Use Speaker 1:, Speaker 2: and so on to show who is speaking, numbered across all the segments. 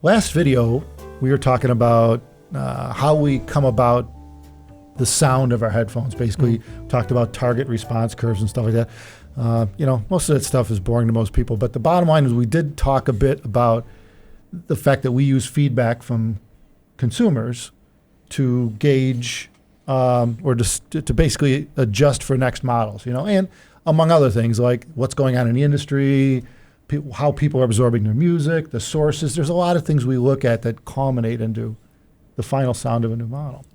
Speaker 1: Last video, we were talking about how we come about the sound of our headphones. Basically, talked about target response curves and stuff like that. Most of that stuff is boring to most people, but the bottom line is we did talk a bit about the fact that we use feedback from consumers to gauge or to basically adjust for next models, and among other things like what's going on in the industry, how people are absorbing their music, the sources. There's a lot of things we look at that culminate into the final sound of a new model.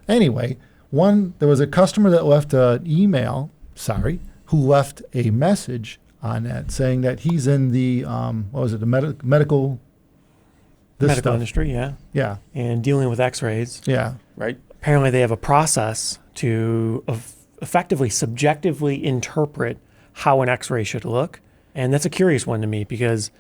Speaker 1: Anyway, there was a customer that left an email, who left a message on that saying that he's in the, the medical
Speaker 2: industry, yeah.
Speaker 1: Yeah.
Speaker 2: And dealing with x-rays.
Speaker 1: Yeah.
Speaker 2: Right. Apparently they have a process to effectively subjectively interpret how an x-ray should look. And that's a curious one to me because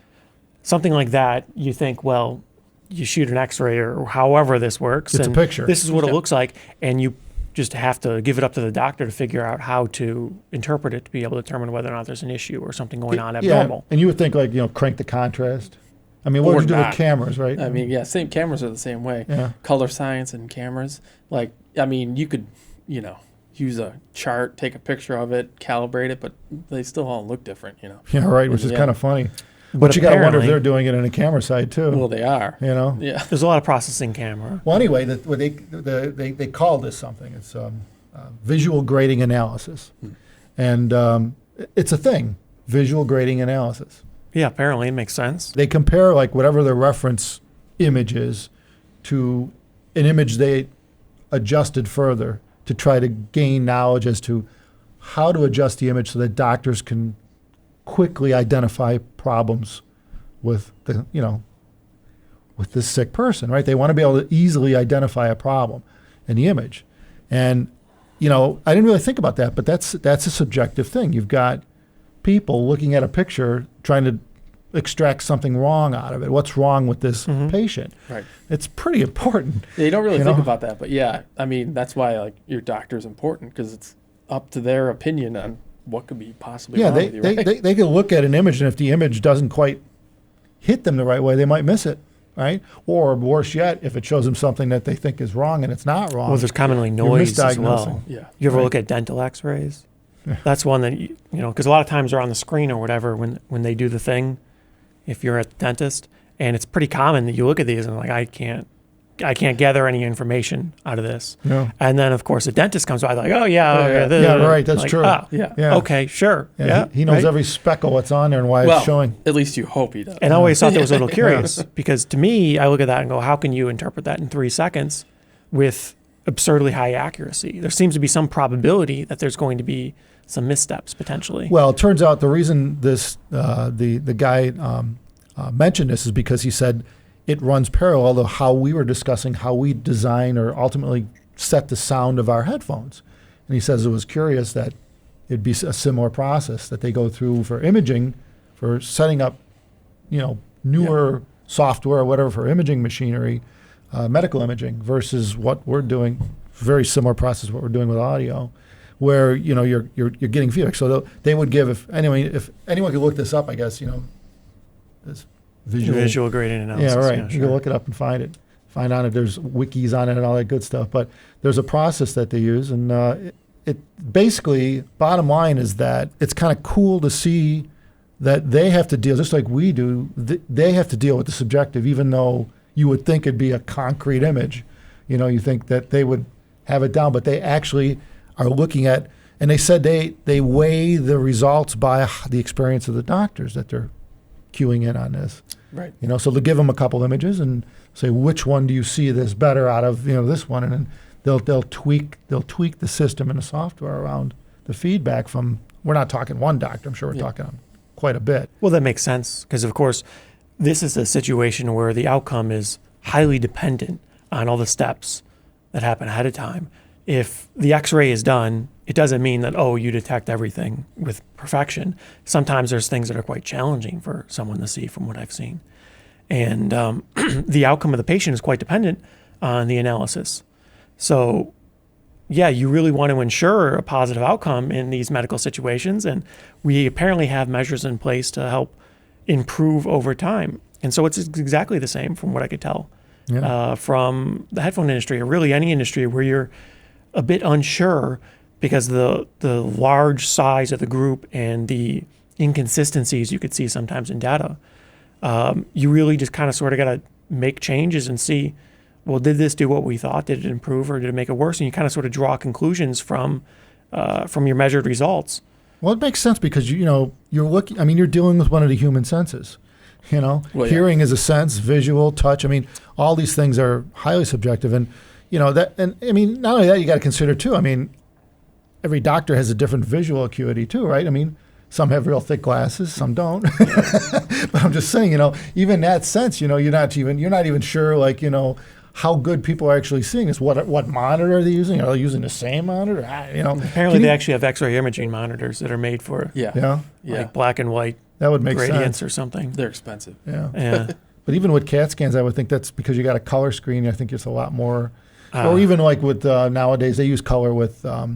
Speaker 2: something like that, you think, well, you shoot an x-ray or however this works.
Speaker 1: It's a picture.
Speaker 2: This is what it looks like. And you just have to give it up to the doctor to figure out how to interpret it to be able to determine whether or not there's an issue or something going on abnormal.
Speaker 1: And you would think crank the contrast. I mean, what would you do with cameras, right?
Speaker 3: I mean, same cameras are the same way.
Speaker 1: Yeah.
Speaker 3: Color science and cameras. You could, use a chart, take a picture of it, calibrate it, but they still all look different,
Speaker 1: Yeah, right, which is kind of funny. But you got to wonder if they're doing it on the camera side too.
Speaker 3: Well, they are.
Speaker 1: Yeah.
Speaker 2: There's a lot of processing camera.
Speaker 1: Well, anyway, they call this something. It's visual grading analysis. And it's a thing, visual grading analysis.
Speaker 2: Yeah, apparently it makes sense.
Speaker 1: They compare whatever the reference image is to an image they adjusted further to try to gain knowledge as to how to adjust the image so that doctors can quickly identify problems with with this sick person, right? They want to be able to easily identify a problem in the image. And, I didn't really think about that, but that's a subjective thing. You've got people looking at a picture trying to extract something wrong out of it. What's wrong with this patient?
Speaker 3: Right.
Speaker 1: It's pretty important.
Speaker 3: Yeah, you don't really think about that, but that's why your doctor's important because it's up to their opinion on what could be possibly wrong with you, right?
Speaker 1: They can look at an image, and if the image doesn't quite hit them the right way, they might miss it, right? Or worse yet, if it shows them something that they think is wrong and it's not wrong.
Speaker 2: Well, there's commonly noise as well.
Speaker 3: Yeah.
Speaker 2: You ever look at dental x-rays? Yeah. That's one that, because a lot of times they're on the screen or whatever when they do the thing, if you're at the dentist, and it's pretty common that you look at these and I can't gather any information out of this.
Speaker 1: No.
Speaker 2: And then, of course, the dentist comes by like,
Speaker 1: right, that's true.
Speaker 2: Okay, sure.
Speaker 1: Yeah, he knows every speckle what's on there and why it's showing.
Speaker 3: At least you hope he does.
Speaker 2: And I always thought that was a little curious because to me, I look at that and go, how can you interpret that in 3 seconds with absurdly high accuracy? There seems to be some probability that there's going to be some missteps potentially.
Speaker 1: Well, it turns out the reason this the guy mentioned this is because he said it runs parallel to how we were discussing how we design or ultimately set the sound of our headphones. And he says it was curious that it'd be a similar process that they go through for imaging, for setting up, newer software or whatever for imaging machinery, medical imaging versus what we're doing. Very similar process what we're doing with audio, where you're getting feedback. So they would give if anyone could look this up, I guess this
Speaker 2: visual grading analysis.
Speaker 1: Yeah, right.
Speaker 2: Yeah,
Speaker 1: you can look it up and find out if there's wikis on it and all that good stuff. But there's a process that they use, and it basically bottom line is that it's kind of cool to see that they have to deal just like we do. They have to deal with the subjective, even though you would think it'd be a concrete image. You think that they would have it down, but they actually are looking at, and they said they weigh the results by the experience of the doctors that they're queuing in on this.
Speaker 3: Right.
Speaker 1: So they'll give them a couple images and say, which one do you see this better out of, this one, and then they'll tweak the system and the software around the feedback from. We're not talking one doctor. I'm sure we're talking on quite a bit.
Speaker 2: Well, that makes sense because of course, this is a situation where the outcome is highly dependent on all the steps that happen ahead of time. If the x-ray is done, it doesn't mean that, you detect everything with perfection. Sometimes there's things that are quite challenging for someone to see from what I've seen. And the outcome of the patient is quite dependent on the analysis. So, you really want to ensure a positive outcome in these medical situations. And we apparently have measures in place to help improve over time. And so it's exactly the same from what I could tell
Speaker 1: Yeah.
Speaker 2: from the headphone industry, or really any industry where you're a bit unsure because the large size of the group and the inconsistencies you could see sometimes in data. You really just kind of sort of got to make changes and see, well, did this do what we thought? Did it improve or did it make it worse? And you kind of sort of draw conclusions from your measured results.
Speaker 1: Well, it makes sense because you're looking. I mean, you're dealing with one of the human senses.
Speaker 3: Well, yeah.
Speaker 1: Hearing is a sense, visual, touch. I mean, all these things are highly subjective, and that. And I mean, not only that, you got to consider too. I mean, every doctor has a different visual acuity too, right? I mean, some have real thick glasses, some don't. But I'm just saying, even in that sense, you're not even sure, like, how good people are actually seeing this. What monitor are they using? Are they using the same monitor?
Speaker 2: Apparently, they actually have X-ray imaging monitors that are made for like black and white
Speaker 1: that would make
Speaker 2: gradients
Speaker 1: sense.
Speaker 2: or something.
Speaker 3: They're expensive.
Speaker 2: Yeah.
Speaker 1: But even with CAT scans, I would think that's because you got a color screen. I think it's a lot more. Or even like with nowadays, they use color with sonar.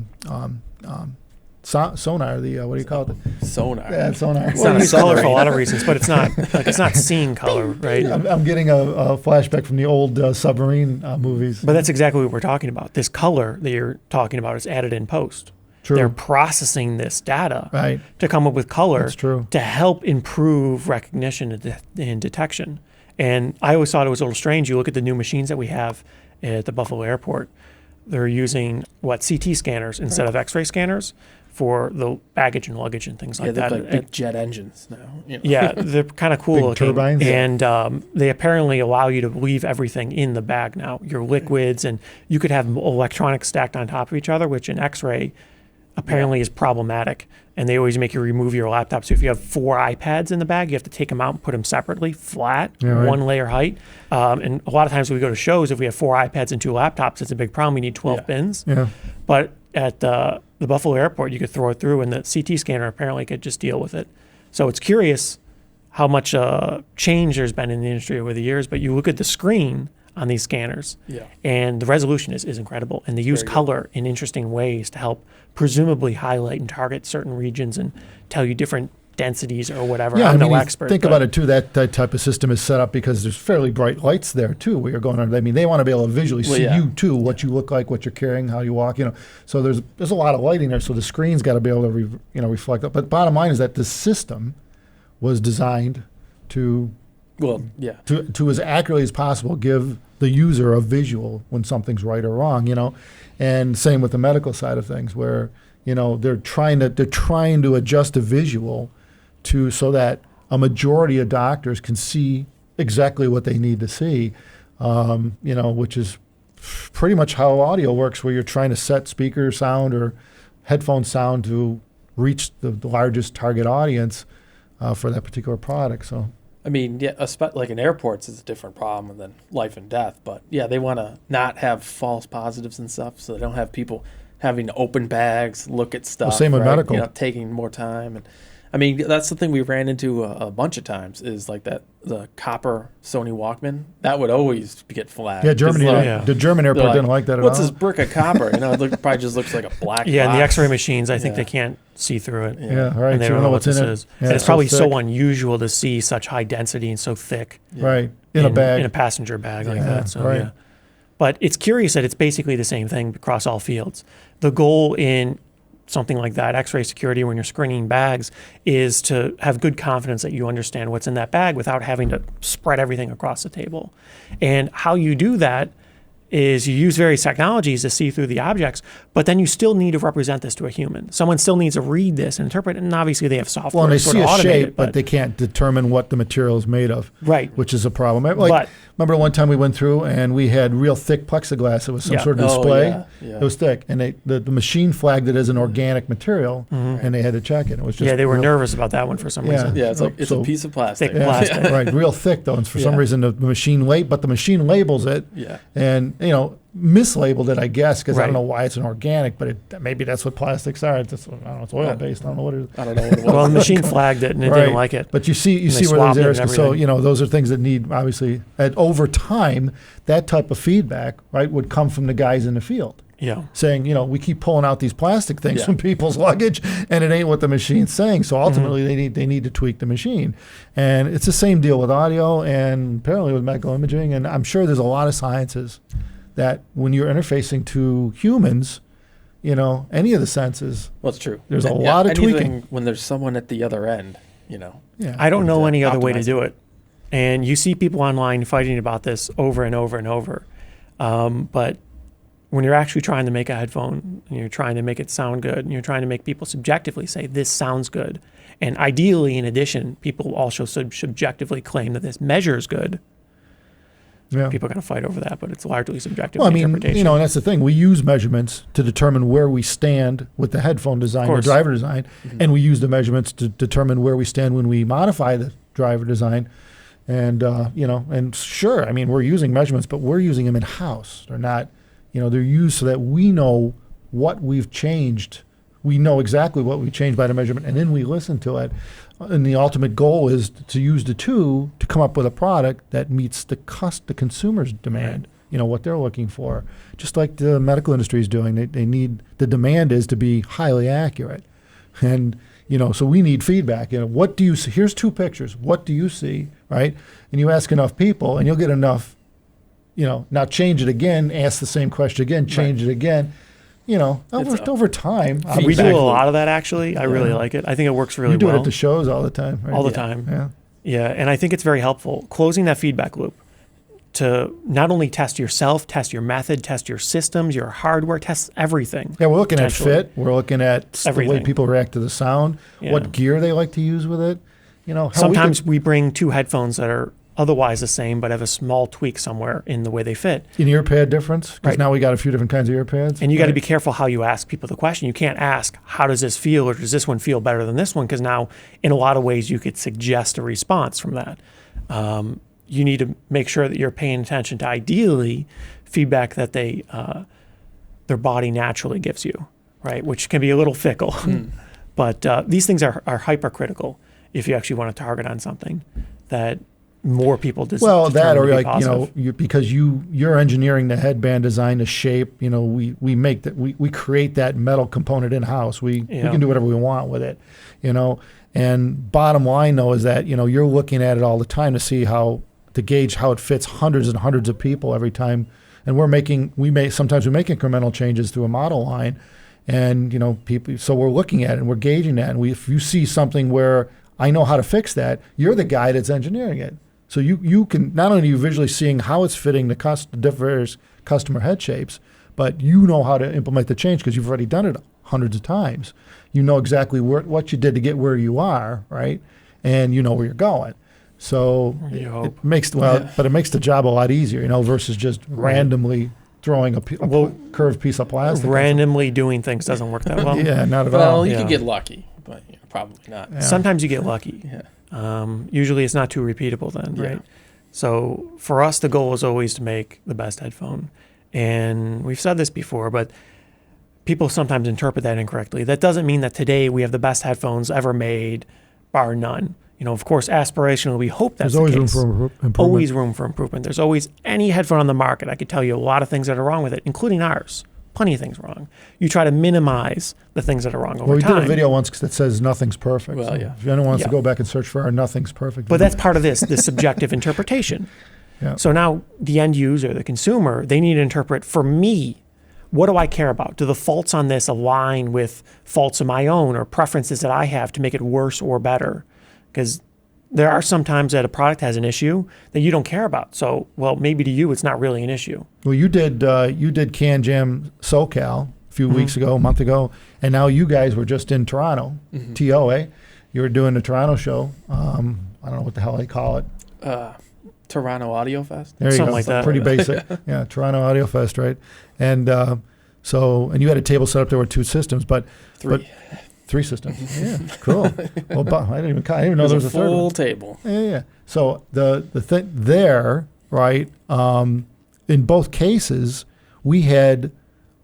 Speaker 1: The what do you call it?
Speaker 3: Sonar.
Speaker 1: Yeah, sonar.
Speaker 2: Well, you use color for a lot of reasons, but it's not seeing color, right?
Speaker 1: I'm getting a flashback from the old submarine movies.
Speaker 2: But that's exactly what we're talking about. This color that you're talking about is added in post.
Speaker 1: True.
Speaker 2: They're processing this data
Speaker 1: Right.
Speaker 2: to come up with color
Speaker 1: That's true.
Speaker 2: to help improve recognition and detection. And I always thought it was a little strange. You look at the new machines that we have at the Buffalo Airport. They're using CT scanners instead of X-ray scanners for the baggage and luggage and things like that.
Speaker 3: They're like big jet engines now.
Speaker 2: Yeah, they're kind of cool
Speaker 1: Big
Speaker 2: looking.
Speaker 1: turbines.
Speaker 2: And they apparently allow you to leave everything in the bag now, your liquids, and you could have electronics stacked on top of each other, which in X-ray apparently is problematic. And they always make you remove your laptop. So if you have 4 iPads in the bag, you have to take them out and put them separately, flat,
Speaker 1: right.
Speaker 2: 1 layer height. And a lot of times when we go to shows, if we have 4 iPads and 2 laptops, it's a big problem. We need 12 bins.
Speaker 1: Yeah.
Speaker 2: But at the Buffalo Airport, you could throw it through, and the CT scanner apparently could just deal with it. So it's curious how much change there's been in the industry over the years. But you look at the screen on these scanners, and the resolution is incredible. And they use color in interesting ways to help presumably highlight and target certain regions and tell you different densities or whatever.
Speaker 1: Yeah,
Speaker 2: I'm no
Speaker 1: you
Speaker 2: expert.
Speaker 1: think about it too. That type of system is set up because there's fairly bright lights there too. Where you're going on. I mean, they want to be able to visually see you too, what you look like, what you're carrying, how you walk. So there's a lot of lighting there. So the screen's got to be able to reflect that. But bottom line is that this system was designed to as accurately as possible give the user a visual when something's right or wrong. And same with the medical side of things, where they're trying to adjust a visual so that a majority of doctors can see exactly what they need to see, which is pretty much how audio works, where you're trying to set speaker sound or headphone sound to reach the largest target audience for that particular product. So.
Speaker 3: I mean, like in airports, it's a different problem than life and death. But they want to not have false positives and stuff, so they don't have people having to open bags, look at stuff.
Speaker 1: Well, same with medical.
Speaker 3: Taking more time. And I mean, that's the thing we ran into a bunch of times is like the copper Sony Walkman. That would always get flagged.
Speaker 1: Yeah, Germany. The German airport didn't like that at all.
Speaker 3: What's this brick of copper? It probably just looks like a black box.
Speaker 2: And the X-ray machines, I think they can't see through it.
Speaker 1: Yeah, right.
Speaker 2: And they
Speaker 1: so
Speaker 2: don't know what
Speaker 1: what's
Speaker 2: this
Speaker 1: in
Speaker 2: is.
Speaker 1: it. Yeah,
Speaker 2: and it's probably
Speaker 1: thick.
Speaker 2: so unusual to see such high density and so thick.
Speaker 1: Right. In a bag.
Speaker 2: In a passenger bag like that. So,
Speaker 1: right.
Speaker 2: But it's curious that it's basically the same thing across all fields. The goal in something like that, X-ray security, when you're screening bags, is to have good confidence that you understand what's in that bag without having to spread everything across the table. And how you do that is you use various technologies to see through the objects, but then you still need to represent this to a human. Someone still needs to read this and interpret it, and obviously they have software.
Speaker 1: Well, and they
Speaker 2: sort
Speaker 1: see
Speaker 2: of
Speaker 1: a
Speaker 2: automate
Speaker 1: shape,
Speaker 2: it,
Speaker 1: but they can't determine what the material is made of.
Speaker 2: Right.
Speaker 1: Which is a problem.
Speaker 2: But
Speaker 1: remember one time we went through and we had real thick plexiglass. It was some sort of display. It was thick, and the machine flagged it as an organic material, and they had to check it. It was just
Speaker 2: they were nervous about that one for some reason.
Speaker 3: Yeah, it's a piece of plastic.
Speaker 2: Thick plastic.
Speaker 1: Right, real thick though, and for some reason the machine labels it.
Speaker 3: Yeah.
Speaker 1: And mislabeled it, I guess, because I
Speaker 2: Right.
Speaker 1: don't know why it's an organic, but maybe that's what plastics are. It's oil based. I don't know what it is.
Speaker 3: I don't know what it was.
Speaker 2: Well, the machine flagged it and it didn't like it.
Speaker 1: But you see
Speaker 2: they
Speaker 1: where there's
Speaker 2: swabbed it
Speaker 1: errors.
Speaker 2: and
Speaker 1: So
Speaker 2: everything.
Speaker 1: those are things that need obviously. Over time, that type of feedback, right, would come from the guys in the field.
Speaker 2: Yeah.
Speaker 1: saying, we keep pulling out these plastic things
Speaker 3: Yeah.
Speaker 1: from people's luggage, and it ain't what the machine's saying. So ultimately, they need to tweak the machine, and it's the same deal with audio and apparently with medical imaging. And I'm sure there's a lot of sciences that when you're interfacing to humans, any of the senses.
Speaker 3: Well, it's true.
Speaker 1: There's a lot of
Speaker 3: anything
Speaker 1: tweaking.
Speaker 3: when there's someone at the other end.
Speaker 1: Yeah.
Speaker 2: I don't know any other way to
Speaker 3: optimize
Speaker 2: do it. And you see people online fighting about this over and over and over. But when you're actually trying to make a headphone and you're trying to make it sound good and you're trying to make people subjectively say this sounds good, and ideally, in addition, people also subjectively claim that this measures good,
Speaker 1: Yeah.
Speaker 2: people are going to fight over that, but it's largely subjective
Speaker 1: Well, I mean,
Speaker 2: interpretation.
Speaker 1: and that's the thing. We use measurements to determine where we stand with the headphone design, the
Speaker 2: course.
Speaker 1: driver design, and we use the measurements to determine where we stand when we modify the driver design. And, and sure, I mean, we're using measurements, but we're using them in-house. They're not, they're used so that we know what we've changed. We know exactly what we changed by the measurement, and then we listen to it. And the ultimate goal is to use the two to come up with a product that meets the consumer's demand, what they're looking for. Just like the medical industry is doing. They need, the demand is to be highly accurate. And, so we need feedback. What do you see? Here's two pictures. What do you see, right? And you ask enough people, and you'll get enough, now change it again, ask the same question again, change it again. Over time.
Speaker 2: we do
Speaker 3: feedback
Speaker 2: a
Speaker 3: loop.
Speaker 2: lot of that, actually. I really like it. I think it works really
Speaker 1: You do
Speaker 2: well.
Speaker 1: it at the shows all the time, right?
Speaker 2: All the
Speaker 1: Yeah.
Speaker 2: time.
Speaker 1: Yeah.
Speaker 2: Yeah, and I think it's very helpful closing that feedback loop to not only test yourself, test your method, test your systems, your hardware, test everything.
Speaker 1: Yeah, we're looking at
Speaker 2: potentially.
Speaker 1: fit. We're looking at the way
Speaker 2: Everything.
Speaker 1: people react to the sound,
Speaker 2: Yeah.
Speaker 1: what gear they like to use with it. How
Speaker 2: Sometimes we bring two headphones that are otherwise the same but have a small tweak somewhere in the way they fit.
Speaker 1: an ear pad difference, because
Speaker 2: Right.
Speaker 1: now we got a few different kinds of ear pads.
Speaker 2: And you got to
Speaker 1: Right.
Speaker 2: be careful how you ask people the question. You can't ask, how does this feel, or does this one feel better than this one? Because now, in a lot of ways, you could suggest a response from that. You need to make sure that you're paying attention to, ideally, feedback that their body naturally gives you, right? Which can be a little fickle. But these things are hypercritical if you actually want to target on something that more people
Speaker 1: Well, that or
Speaker 2: determine to be
Speaker 1: like
Speaker 2: positive.
Speaker 1: because you're engineering the headband design, the shape. We make that we create that metal component in house. We can do whatever we want with it. And bottom line though is that you're looking at it all the time to gauge how it fits hundreds and hundreds of people every time. And sometimes we make incremental changes through a model line, and people. So we're looking at it and we're gauging that. And if you see something where I know how to fix that, you're the guy that's engineering it. So you can, not only are you visually seeing how it's fitting the various customer head shapes, but you know how to implement the change because you've already done it hundreds of times. You know exactly what you did to get where you are, right? And you know where you're going. So it makes but it makes the job a lot easier, versus just randomly throwing a curved piece of plastic.
Speaker 2: Randomly doing things doesn't work that well.
Speaker 1: Yeah, not at
Speaker 3: Well,
Speaker 1: all.
Speaker 3: you
Speaker 2: Yeah.
Speaker 3: could get lucky, but probably not.
Speaker 1: Yeah.
Speaker 2: Sometimes you get lucky.
Speaker 3: Yeah.
Speaker 2: Usually it's not too repeatable then,
Speaker 3: Yeah.
Speaker 2: right? So for us, the goal is always to make the best headphone. And we've said this before, but people sometimes interpret that incorrectly. That doesn't mean that today we have the best headphones ever made, bar none. Of course, aspirationally, we hope that's
Speaker 1: There's always
Speaker 2: the
Speaker 1: room
Speaker 2: case.
Speaker 1: for improvement.
Speaker 2: Always room for improvement. There's always any headphone on the market. I could tell you a lot of things that are wrong with it, including ours. Plenty of things wrong. You try to minimize the things that are wrong over
Speaker 1: Well, we
Speaker 2: time.
Speaker 1: did a video once that says nothing's perfect.
Speaker 3: Well,
Speaker 1: So
Speaker 3: yeah.
Speaker 1: if anyone wants to
Speaker 2: Yeah.
Speaker 1: go back and search for our nothing's perfect.
Speaker 2: But
Speaker 1: video.
Speaker 2: that's part of this subjective interpretation.
Speaker 1: Yeah.
Speaker 2: So now the end user, the consumer, they need to interpret, for me, what do I care about? Do the faults on this align with faults of my own or preferences that I have to make it worse or better? Because there are some times that a product has an issue that you don't care about. So, well, maybe to you it's not really an issue.
Speaker 1: Well, you did Can Jam SoCal a few weeks ago, a month ago, and now you guys were just in Toronto, TO, You were doing the Toronto show. I don't know what the hell they call it.
Speaker 3: Toronto Audio Fest.
Speaker 1: There you
Speaker 2: Something
Speaker 1: go.
Speaker 2: like that.
Speaker 1: Pretty basic. Yeah, Toronto Audio Fest, right? And and you had a table set up there with two systems, but three systems. Yeah, cool. Well, I didn't even know there was a third
Speaker 3: full
Speaker 1: one.
Speaker 3: table.
Speaker 1: Yeah. So the thing there, right? In both cases, we had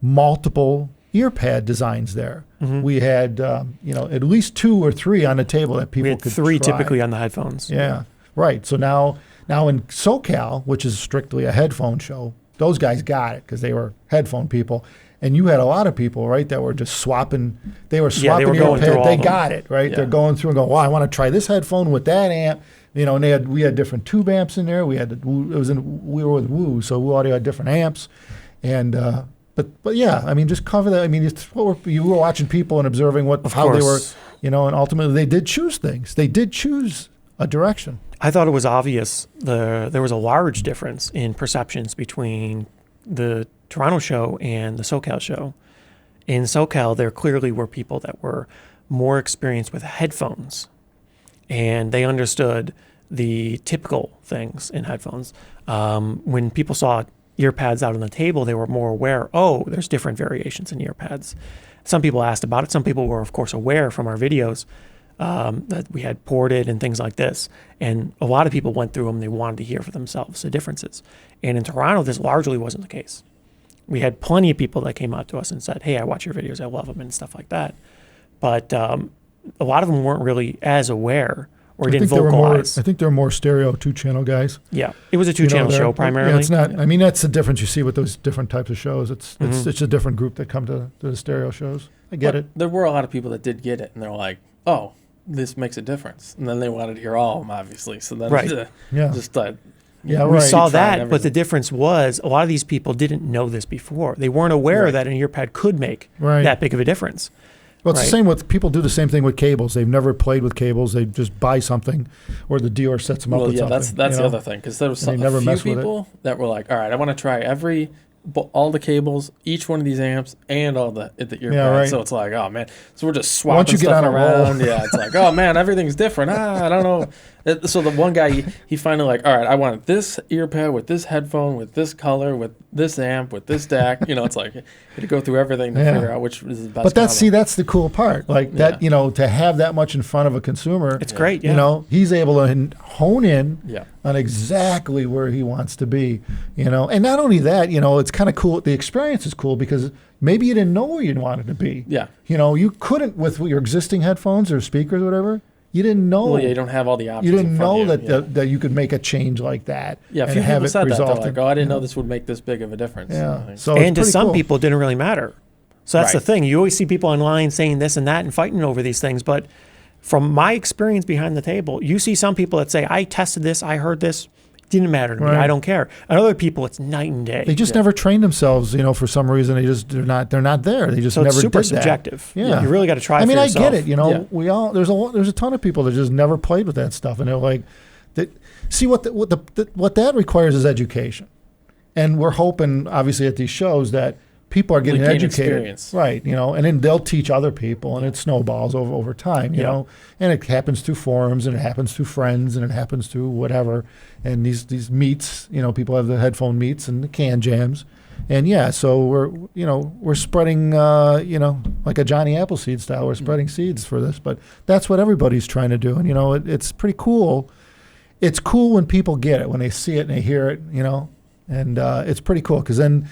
Speaker 1: multiple ear pad designs there. We had at least 2 or 3 on the table that people
Speaker 2: We had
Speaker 1: could
Speaker 2: 3
Speaker 1: try.
Speaker 2: typically on the headphones.
Speaker 1: Yeah, right. So now in SoCal, which is strictly a headphone show, those guys got it because they were headphone people. And you had a lot of people, right, that were just swapping. They were swapping
Speaker 2: were going through
Speaker 1: ear
Speaker 2: all
Speaker 1: pads. They
Speaker 2: of them.
Speaker 1: got it, right?
Speaker 3: Yeah.
Speaker 1: They're going through and going, well, I want to try this headphone with that amp. You know, and we had different tube amps in there. We were with Woo, so Woo Audio had different amps. And but yeah, I mean, just cover that. I mean, you were watching people and observing how they were, you know, and ultimately they did choose things. They did choose a direction.
Speaker 2: I thought it was obvious there was a large difference in perceptions between the Toronto show and the SoCal show. In SoCal, there clearly were people that were more experienced with headphones, and they understood the typical things in headphones. When people saw ear pads out on the table, they were more aware, oh, there's different variations in ear pads. Some people asked about it. Some people were, of course, aware from our videos that we had ported and things like this. And a lot of people went through them. They wanted to hear for themselves the differences. And in Toronto, this largely wasn't the case. We had plenty of people that came out to us and said, hey, I watch your videos. I love them and stuff like that. But a lot of them weren't really as aware or didn't vocalize.
Speaker 1: I think there were more stereo 2-channel guys.
Speaker 2: Yeah, it was a 2-channel show primarily.
Speaker 1: Yeah, it's not. I mean, that's the difference you see with those different types of shows. It's a different group that come to the stereo shows. I get it.
Speaker 3: There were a lot of people that did get it, and they're like, oh, this makes a difference. And then they wanted to hear all of them, obviously. So then
Speaker 2: We saw that, but the difference was a lot of these people didn't know this before. They weren't aware that an ear pad could make that big of a difference.
Speaker 1: Well, it's the same with people do the same thing with cables. They've never played with cables. They just buy something, or the dealer sets them up with something.
Speaker 3: That's the other thing, because there was a few people that were like, all right, I want to try all the cables, each one of these amps, and all the ear pads. Right. So it's like, oh man. So we're just swapping stuff around. Yeah, it's like, oh man, everything's different. I don't know. So the one guy, he finally like, all right, I want this ear pad with this headphone, with this color, with this amp, with this DAC. You know, it's like you had to go through everything to figure out which is the best.
Speaker 1: But that's the cool part. Like that, you know, to have that much in front of a consumer.
Speaker 2: It's great. Yeah.
Speaker 1: You know, he's able to hone in on exactly where he wants to be. You know, and not only that, you know, it's kind of cool. The experience is cool because maybe you didn't know where you wanted to be. Yeah. You know, you couldn't with your existing headphones or speakers or whatever. You didn't know.
Speaker 3: Well, yeah, you don't have all the options.
Speaker 1: You didn't know that you could make a change like that.
Speaker 3: Yeah, a few people said that. They're like, oh, I didn't know this would make this big of a difference.
Speaker 1: Yeah.
Speaker 2: So and to some people, it didn't really matter. So that's the thing. You always see people online saying this and that and fighting over these things. But from my experience behind the table, you see some people that say, I tested this, I heard this. Didn't matter to me. I don't care. And other people, it's night and day.
Speaker 1: They just never trained themselves, you know, for some reason. They're not there. They just never did that.
Speaker 2: So it's super subjective. Yeah. You really got to try. I mean,
Speaker 1: I get it. You know, there's a ton of people that just never played with that stuff, and they're like, see what that requires is education, and we're hoping obviously at these shows that people are getting educated, right? You know, and then they'll teach other people, and it snowballs over time, you know. And it happens through forums, and it happens through friends, and it happens through whatever. And these meets, you know, people have the headphone meets and the can jams, and so we're spreading, you know, like a Johnny Appleseed style. We're spreading seeds for this, but that's what everybody's trying to do, and you know, it's pretty cool. It's cool when people get it, when they see it and they hear it, you know. And it's pretty cool because then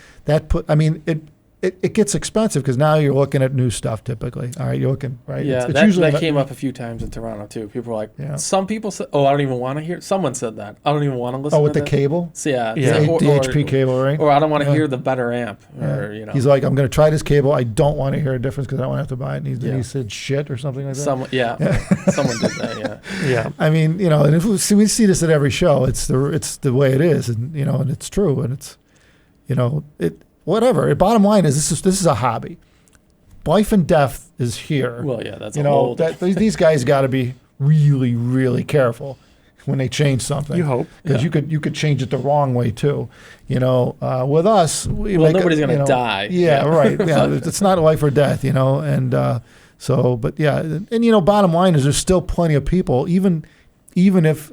Speaker 1: it gets expensive because now you're looking at new stuff typically. All right, you're looking, right?
Speaker 3: Yeah,
Speaker 1: it's usually
Speaker 3: that came up a few times in Toronto too. People were like, some people said, oh, I don't even want to hear it. Someone said that. I don't even want to listen to
Speaker 1: with the cable?
Speaker 3: So,
Speaker 1: the HP cable, right?
Speaker 3: Or I don't want to hear the better amp. Or, you know.
Speaker 1: He's like, I'm going to try this cable. I don't want to hear a difference because I don't want to have to buy it. And he said shit or something like that.
Speaker 3: Someone did that,
Speaker 2: yeah.
Speaker 1: I mean, you know, and if we see this at every show. It's the way it is, and you know, and it's true, and it's, you know, whatever. Bottom line is this is a hobby. Life and death is here.
Speaker 3: Well, yeah, that's
Speaker 1: these guys got to be really, really careful when they change something.
Speaker 2: You hope,
Speaker 1: because you could change it the wrong way too. You know, with us,
Speaker 3: nobody's going to die.
Speaker 1: Yeah, right. Yeah, it's not life or death. You know, and but yeah, and you know, bottom line is there's still plenty of people, even if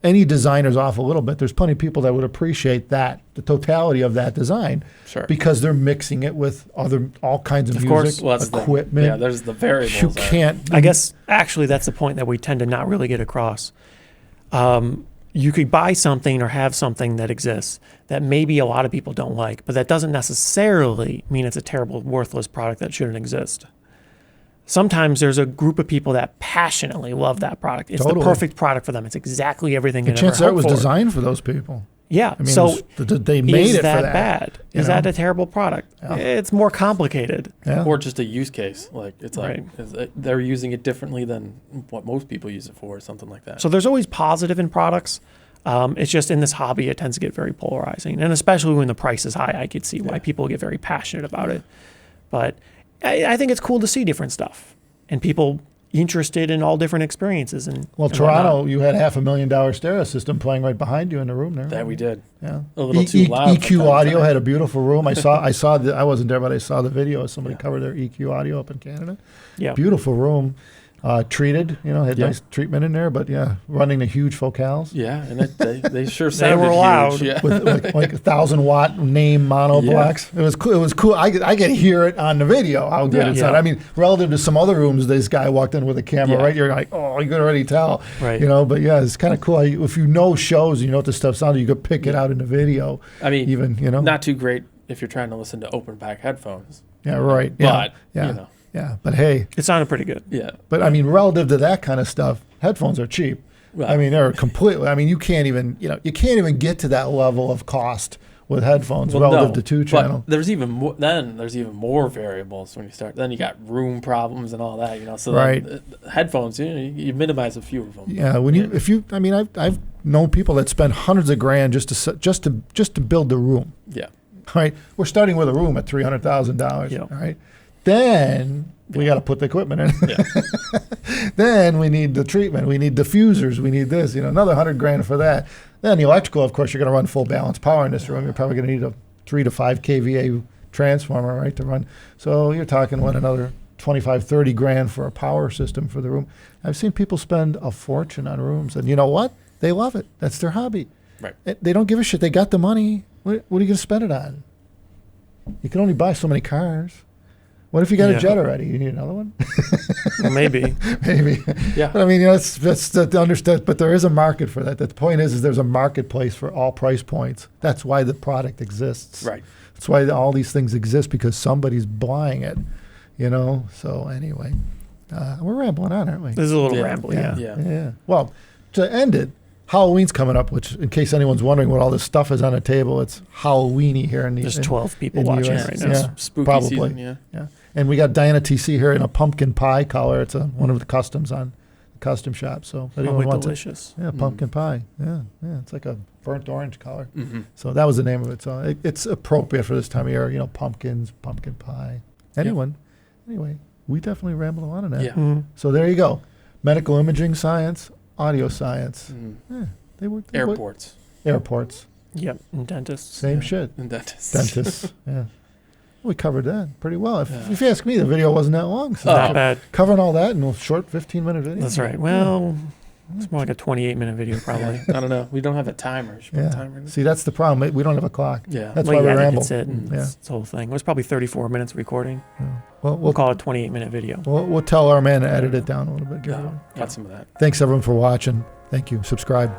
Speaker 1: any designer's off a little bit, there's plenty of people that would appreciate the totality of that design, because they're mixing it with all kinds of music, equipment.
Speaker 3: Yeah, there's the variables.
Speaker 1: You can't.
Speaker 2: I guess actually that's the point that we tend to not really get across. You could buy something or have something that exists that maybe a lot of people don't like, but that doesn't necessarily mean it's a terrible, worthless product that shouldn't exist. Sometimes there's a group of people that passionately love that product. It's the perfect product for them. It's exactly everything.
Speaker 1: The chance that was designed for those people.
Speaker 2: Yeah.
Speaker 1: I mean,
Speaker 2: so
Speaker 1: they made
Speaker 2: is
Speaker 1: it
Speaker 2: that
Speaker 1: for that.
Speaker 2: bad? Is that a terrible product?
Speaker 1: Yeah.
Speaker 2: It's more complicated.
Speaker 1: Yeah.
Speaker 3: Or just a use case. Like it's like they're using it differently than what most people use it for, or something like that.
Speaker 2: So there's always positive in products. It's just in this hobby, it tends to get very polarizing. And especially when the price is high, I could see why people get very passionate about it. But I think it's cool to see different stuff and people interested in all different experiences. And
Speaker 1: Toronto,
Speaker 2: whatnot.
Speaker 1: you had $500,000 stereo system playing right behind you in the room there.
Speaker 3: That we did.
Speaker 1: Yeah.
Speaker 3: A little too loud.
Speaker 1: EQ Audio had a beautiful room. I wasn't there, but I saw the video. Somebody covered their EQ Audio up in Canada.
Speaker 2: Yeah.
Speaker 1: Beautiful room. Treated, had nice treatment in there, but running the huge focals.
Speaker 3: Yeah, and they sure sounded
Speaker 2: were loud.
Speaker 3: huge. Yeah.
Speaker 1: With like 1,000-watt name mono blocks. It was cool. It was cool. I could hear it on the video how good it sounded. I mean, relative to some other rooms, this guy walked in with a camera, right? You're like, oh, you could already tell,
Speaker 2: right?
Speaker 1: But it's kind of cool. If you know shows, you know what this stuff sounds, you could pick it out in the video.
Speaker 3: I mean,
Speaker 1: even
Speaker 3: not too great if you're trying to listen to open pack headphones.
Speaker 1: Yeah, right.
Speaker 3: But
Speaker 1: Yeah, but hey,
Speaker 2: it sounded pretty good.
Speaker 3: Yeah,
Speaker 1: but I mean, relative to that kind of stuff, headphones are cheap. Right. I mean, they're completely. I mean, you can't even get to that level of cost with headphones relative to 2-channel.
Speaker 3: But there's even more. Then there's even more variables when you start. Then you got room problems and all that. So headphones, you minimize a few of them.
Speaker 1: Yeah, I've known people that spend hundreds of grand just to build the room.
Speaker 3: Yeah.
Speaker 1: All right, we're starting with a room at $300,000.
Speaker 2: Yeah.
Speaker 1: All right. Then we got to put the equipment in. Yeah. Then we need the treatment. We need diffusers. We need this. Another $100,000 for that. Then the electrical, of course, you're going to run full balance power in this room. You're probably going to need a 3 to 5 kVA transformer, right, to run. So you're talking another $25,000-$30,000 for a power system for the room. I've seen people spend a fortune on rooms, and you know what? They love it. That's their hobby.
Speaker 3: Right.
Speaker 1: They don't give a shit. They got the money. What are you going to spend it on? You can only buy so many cars. What if you got a jet already? You need another one?
Speaker 2: Well, maybe.
Speaker 1: Maybe.
Speaker 3: Yeah.
Speaker 1: But I mean, that's to understand. But there is a market for that. The point is there's a marketplace for all price points. That's why the product exists.
Speaker 3: Right.
Speaker 1: That's why all these things exist, because somebody's buying it. So anyway, we're rambling on, aren't we?
Speaker 2: This is a little rambling.
Speaker 1: Yeah. Well, to end it, Halloween's coming up, which, in case anyone's wondering what all this stuff is on the table, it's Halloween-y here in the
Speaker 2: There's 12 people watching right now.
Speaker 1: Yeah,
Speaker 3: spooky
Speaker 1: probably.
Speaker 3: Season,
Speaker 1: yeah. And we got Diana TC here in a pumpkin pie color. It's one of the customs on the custom shop. So
Speaker 2: probably delicious.
Speaker 1: Pumpkin pie. Yeah. It's like a burnt orange color.
Speaker 3: Mm-hmm.
Speaker 1: So that was the name of it. So it's appropriate for this time of year. Pumpkins, pumpkin pie. Anyway, we definitely ramble on that.
Speaker 3: Yeah.
Speaker 2: Mm-hmm.
Speaker 1: So there you go. Medical imaging science, audio science.
Speaker 3: Mm-hmm.
Speaker 1: Yeah, they work.
Speaker 3: Airports.
Speaker 2: Yep. And dentists.
Speaker 1: Same shit.
Speaker 3: And dentists.
Speaker 1: Dentists. Yeah. We covered that pretty well. If you ask me, the video wasn't that long. So
Speaker 2: not bad.
Speaker 1: Covering all that in a short 15-minute video.
Speaker 2: That's right. Well, it's more like a 28-minute video probably.
Speaker 3: I don't know. We don't have a timer. Should put a timer in.
Speaker 1: See, that's the problem. We don't have a clock.
Speaker 3: Yeah.
Speaker 1: That's why we ramble.
Speaker 2: That's it. It's the whole thing. It was probably 34 minutes of recording.
Speaker 1: Yeah. Well,
Speaker 2: we'll call it a 28-minute video.
Speaker 1: We'll tell our man to edit it down a little bit.
Speaker 3: Got some of that.
Speaker 1: Thanks, everyone, for watching. Thank you. Subscribe.